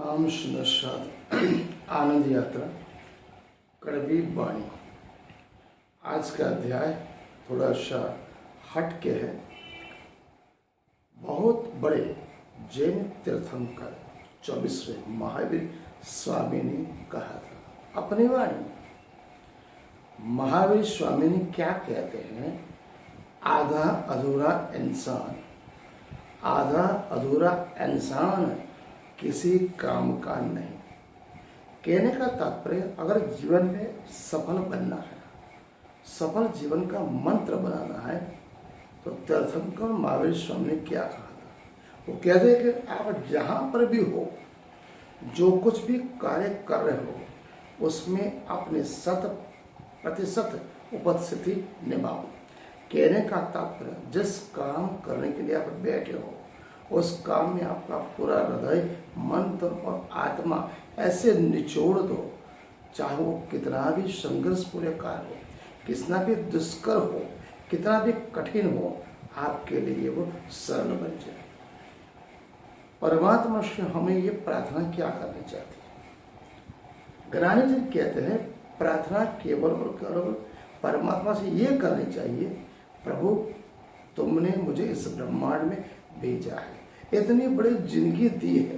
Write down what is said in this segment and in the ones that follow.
आम सुनशाद आनंद यात्रा कड़वी वाणी। आज का अध्याय थोड़ा सा हट के है। बहुत बड़े जैन तीर्थंकर 24वें महावीर स्वामी ने कहा था अपनी वाणी। महावीर स्वामी ने क्या कहते हैं? आधा अधूरा इंसान किसी काम का नहीं। कहने का तात्पर्य, अगर जीवन में सफल बनना है, सफल जीवन का मंत्र बनाना है, तो तीर्थंकर महावीर स्वामी ने क्या कहा था? वो कहते हैं कि आप जहाँ पर भी हो, जो कुछ भी कार्य कर रहे हो, उसमें अपने 100% उपस्थिति निभाओ। कहने का तात्पर्य, जिस काम करने के लिए आप बैठे हो, उस काम में आपका पूरा हृदय, मन और आत्मा ऐसे निचोड़ दो, चाहे वो कितना भी संघर्षपूर्ण कार्य हो, कितना भी दुष्कर हो, कितना भी कठिन हो, आपके लिए वो सरल बन जाए। परमात्मा से हमें ये प्रार्थना क्या करनी चाहिए? ज्ञानी जी कहते हैं, प्रार्थना केवल और केवल परमात्मा से ये करनी चाहिए, प्रभु तुमने मुझे इस ब्रह्मांड में भेजा है, इतनी बड़ी जिंदगी दी है,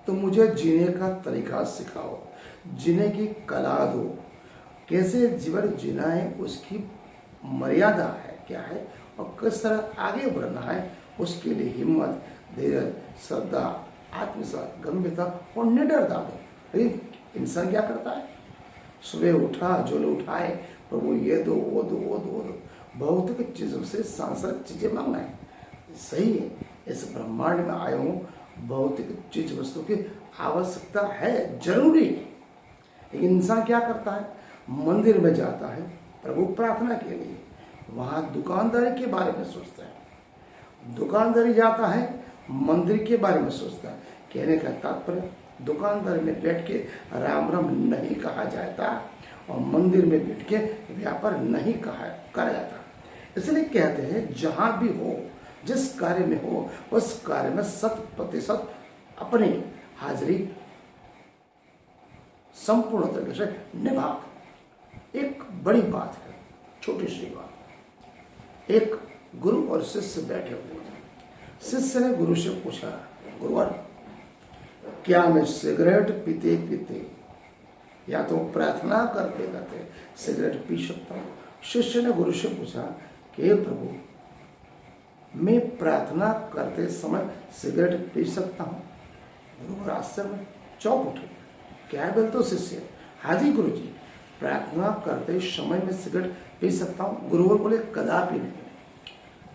तो मुझे जीने का तरीका सिखाओ, जीने की कला दो, कैसे जीवन जीना है, उसकी मर्यादा है क्या है, और किस तरह आगे बढ़ना है, उसके लिए हिम्मत, धैर्य, श्रद्धा, आत्मविश्वास, गंभीरता और निडरता दो। लेकिन इंसान क्या करता है? सुबह उठा, झोले उठाए, प्रभु ये दो, वो दो, वो दो, वो दो, भौतिक चीजों से सांसारिक चीजें मांगना है। सही है, इस ब्रह्मांड में आए हूँ, भौतिक चीज वस्तु की आवश्यकता है, जरूरी है। लेकिन इंसान क्या करता है? मंदिर में जाता है प्रभु प्रार्थना के लिए, वहां दुकानदारी के बारे में सोचता है, दुकानदारी जाता है, मंदिर के बारे में सोचता है। कहने का तात्पर्य, दुकानदारी में बैठ के राम राम नहीं कहा जाता, और मंदिर में बैठ के व्यापार नहीं करा जाता। इसलिए कहते हैं, जहां भी हो, जिस कार्य में हो, उस कार्य में 100% अपनी हाजिरी संपूर्ण तरीके से निभा। एक बड़ी बात है, छोटी सी बात। एक गुरु और शिष्य बैठे हुए थे। शिष्य ने गुरु से पूछा, गुरुवर, क्या मैं सिगरेट पीते पीते या तो प्रार्थना करते करते सिगरेट पी सकता हूँ? शिष्य ने गुरु से पूछा कि हे प्रभु, मैं प्रार्थना करते समय सिगरेट पी सकता हूँ? गुरु आश्चर्य में चौंक उठे। क्या बोलते हो शिष्य? हाँ जी गुरु जी, प्रार्थना करते समय में सिगरेट पी सकता हूँ। गुरुवर बोले, कदापि नहीं।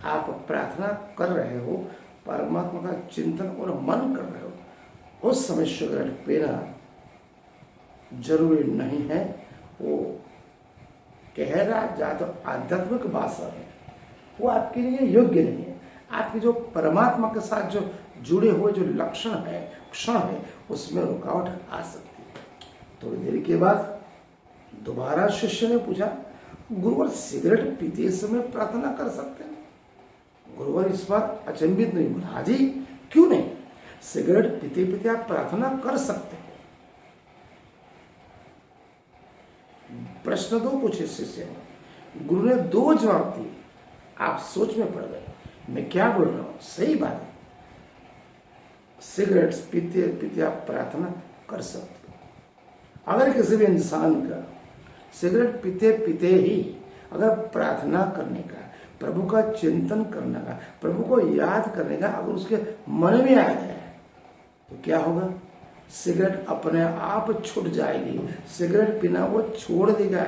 आप प्रार्थना कर रहे हो, परमात्मा का चिंतन और मन कर रहे हो, उस समय सिगरेट पीना जरूरी नहीं है। वो कह रहा जा तो आध्यात्मिक भाषा है, वो आपके लिए योग्य नहीं है। आपके जो परमात्मा के साथ जो जुड़े हुए जो लक्षण है, क्षण है, उसमें रुकावट आ सकती है। थोड़ी देर के बाद दोबारा शिष्य ने पूछा, गुरुवर, सिगरेट पीते समय प्रार्थना कर सकते हैं? गुरुवर इस बार अचंभित नहीं बोला, हाँ जी, क्यों नहीं, सिगरेट पीते पीते आप प्रार्थना कर सकते हैं। प्रश्न 2 पूछे शिष्य ने, गुरु ने 2 जवाब दिए। आप सोच में पड़ गए, मैं क्या बोल रहा हूं? सही बात है, सिगरेट पीते पीते आप प्रार्थना कर सकते हो। अगर किसी भी इंसान का सिगरेट पीते पीते ही अगर प्रार्थना करने का, प्रभु का चिंतन करने का, प्रभु को याद करने का अगर उसके मन में आ गया है, तो क्या होगा? सिगरेट अपने आप छूट जाएगी। सिगरेट पीना वो छोड़ देगा,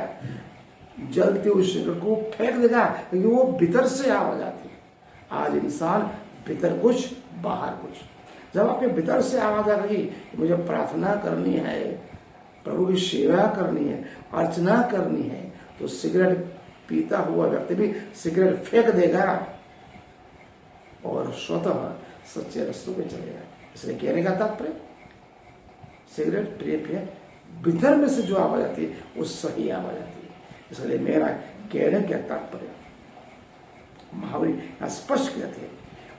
जलते हुए सिगरेट को फेंक देगा, क्योंकि वो भीतर से आवाज आती है। आज इंसान भीतर कुछ, बाहर कुछ। जब आपके भीतर से आवाज आ गई, मुझे प्रार्थना करनी है, प्रभु की सेवा करनी है, अर्चना करनी है, तो सिगरेट पीता हुआ व्यक्ति भी सिगरेट फेंक देगा और स्वतः सच्चे रास्तों पे चलेगा। इसलिए कहने का तात्पर्य, सिगरेट पीने भीतर में से जो आवाज आती है वो सही आवाज आती है। इसलिए मेरा कहने का तात्पर्य, महावीर स्पष्ट कहते हैं,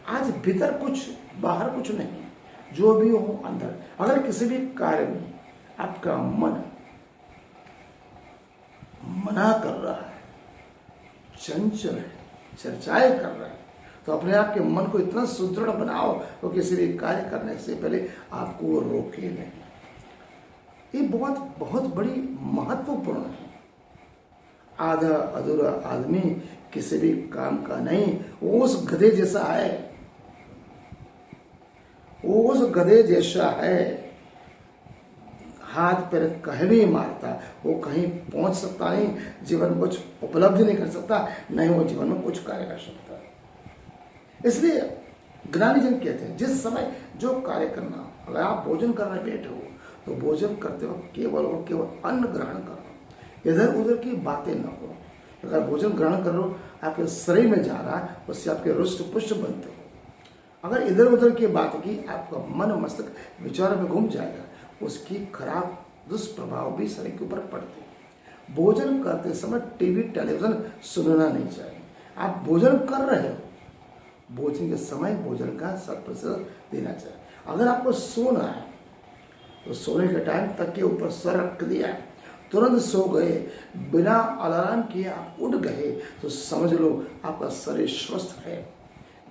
आज भीतर कुछ, बाहर कुछ नहीं है। जो भी हो अंदर, अगर किसी भी कार्य में आपका मन मना कर रहा है, चंचल है, चर्चाएं कर रहा है, तो अपने आप के मन को इतना सुदृढ़ बनाओ तो किसी भी कार्य करने से पहले आपको वो रोके नहीं। ये बहुत बहुत बड़ी महत्वपूर्ण है। आधा अधूरा आदमी किसी भी काम का नहीं, वो उस गधे जैसा है, वो उस गधे जैसा है, हाथ पैर कहीं भी मारता, वो कहीं पहुंच सकता नहीं, जीवन में कुछ उपलब्धि नहीं कर सकता, नहीं वो जीवन में कुछ कार्य कर सकता। इसलिए ज्ञानी जन कहते हैं जिस समय जो कार्य करना, अगर आप भोजन करने बैठे हो तो भोजन करते वक्त केवल और केवल अन्न ग्रहण करो, इधर उधर की बातें न करो। अगर भोजन ग्रहण कर लो आपके शरीर में जा रहा है, उससे आपके रुष्ट पुष्ट बनते हो। अगर इधर उधर की बात की आपका मन मस्तिष्क विचार में घूम जाएगा, उसकी खराब दुष्प्रभाव भी शरीर के ऊपर पड़ते हैं। भोजन करते समय टीवी टेलीविजन सुनना नहीं चाहिए। आप भोजन कर रहे हो, भोजन के समय भोजन का 100% देना चाहिए। अगर आपको सोना है तो सोने के टाइम तक के ऊपर सर रख दिया, तुरंत सो गए, बिना अलार्म किए आप उठ गए, तो समझ लो आपका शरीर स्वस्थ है।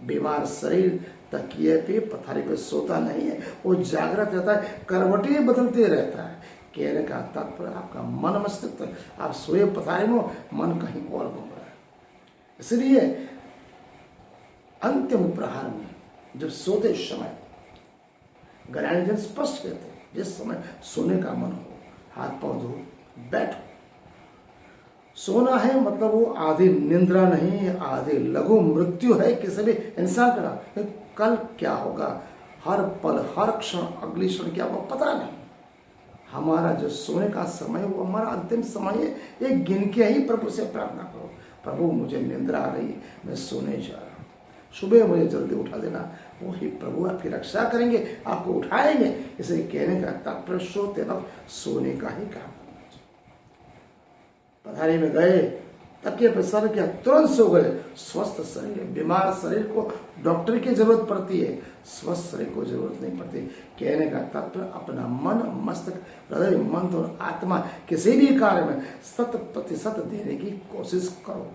बीमार शरीर तकिए पे पथारी पे सोता नहीं है, वो जागृत रहता है, करवटें बदलते रहता है। कहने का तात्पर्य आपका मन मस्तिष्क, आप सोए पथारी में, मन कहीं और घूम रहा है। इसलिए अंतिम प्रहार में जब सोते समय ज्ञानीजन स्पष्ट कहते हैं जिस समय सोने का मन हो, हाथ पांव धो बैठो। सोना है मतलब वो आधी निंद्रा नहीं, आधी लघु मृत्यु है किसी भी इंसान का। कल क्या होगा, हर पल हर क्षण अगली क्षण क्या होगा पता नहीं। हमारा जो सोने का समय वो हमारा अंतिम समय है। एक गिन के ही प्रभु से प्रार्थना करो, प्रभु मुझे निंद्रा आ रही, मैं सोने जा रहा हूँ, सुबह मुझे जल्दी उठा देना। वही प्रभु आपकी रक्षा करेंगे, आपको उठाएंगे। इसलिए कहने का तात्पर्य सोते वक्त सोने का ही काम करना चाहिए। पथारी में गए, तकिए पर सर किया, तुरंत सो गए। स्वस्थ शरीर, बीमार शरीर को डॉक्टर की जरूरत पड़ती है, स्वस्थ शरीर को जरूरत नहीं पड़ती। कहने का तात्पर्य अपना मन मस्तिष्क हृदय मन और आत्मा किसी भी कार्य में 100% देने की कोशिश करो,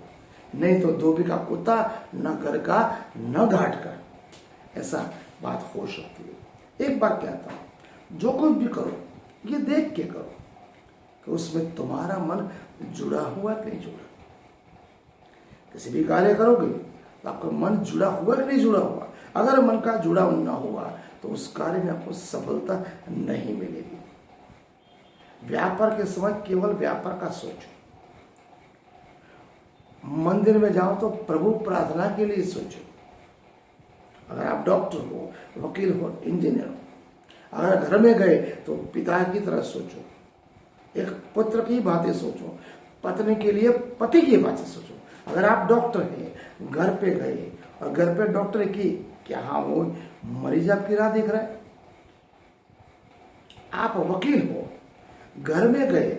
नहीं तो धोबी का कुत्ता न घर का न घाट का, ऐसा बात हो सकती है। एक बार कहता हूं, जो कुछ भी करो ये देख के करो कि उसमें तुम्हारा मन जुड़ा हुआ कि नहीं जुड़ा। किसी भी कार्य करोगे तो आपका मन जुड़ा हुआ कि नहीं जुड़ा हुआ। अगर मन का जुड़ा न हुआ तो उस कार्य में आपको सफलता नहीं मिलेगी। व्यापार के समय केवल व्यापार का सोचो, मंदिर में जाओ तो प्रभु प्रार्थना के लिए सोचो। अगर आप डॉक्टर हो, वकील हो, इंजीनियर हो, अगर घर में गए तो पिता की तरह सोचो, एक पुत्र की बातें सोचो, पत्नी के लिए पति की बातें सोचो। अगर आप डॉक्टर हैं, घर पे गए और घर पे डॉक्टर की क्या, हाँ वो मरीज आपकी राह देख रहा है। आप वकील हो, घर में गए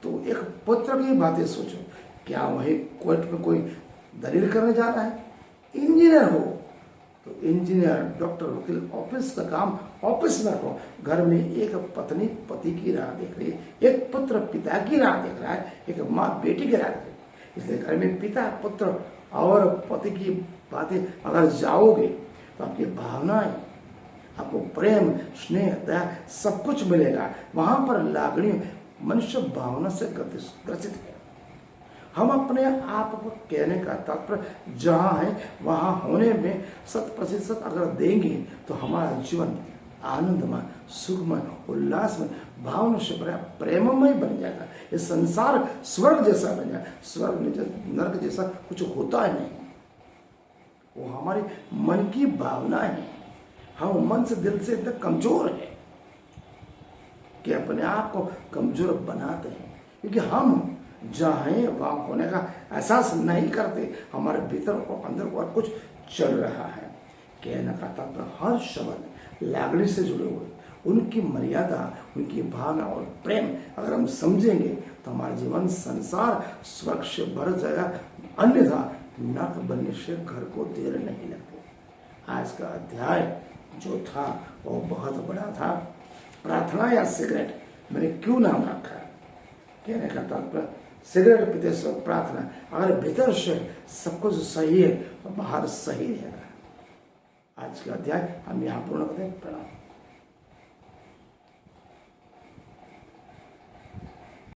तो एक पुत्र की बातें सोचो, क्या वही कोर्ट में कोई दलील करने जा रहा है। इंजीनियर हो तो इंजीनियर, डॉक्टर, वकील, ऑफिस का काम ऑफिस में रखो। घर में एक पत्नी पति की राह देख रही है, एक पुत्र पिता की राह देख रहा है, एक माँ बेटी की राह देख रही है। इसलिए घर में पिता, पुत्र और पति की बातें अगर जाओगे तो आपकी भावनाएं, आपको प्रेम, स्नेह, दया सब कुछ मिलेगा। वहां पर लागणी मनुष्य भावना से ग्रसित है। हम अपने आप को कहने का तात्पर्य जहां है वहां होने में 100% अगर देंगे तो हमारा जीवन आनंदमय, सुखमय, उल्लासमय, भावना से भरा प्रेममय बन जाएगा। ये संसार स्वर्ग जैसा बन जाएगा। स्वर्ग में नरक जैसा कुछ होता है नहीं, वो हमारी मन की भावना है। हम मन से दिल से इतना कमजोर है कि अपने आप को कमजोर बनाते हैं, क्योंकि हम जहाँ हैं वहाँ होने का एहसास नहीं करते। हमारे भीतर और अंदर और कुछ चल रहा है। कहने का तात्पर्य हर शब्द लागणी से जुड़े हुए, उनकी मर्यादा, उनकी भावना और प्रेम अगर हम समझेंगे तो हमारा जीवन संसार स्वर्ग से भर जाएगा। अन्यथा नरक बनने से घर को देर नहीं लगती। आज का अध्याय जो था वो बहुत बड़ा था। प्रार्थना या सिगरेट मैंने क्यों नाम रखा है? कहने का तात्पर्य सिगरेट पीते से प्रार्थना, अगर भीतर से सब कुछ सही है तो बाहर सही रहेगा। आज का अध्याय हम यहाँ पूर्ण करते हैं। प्रणाम।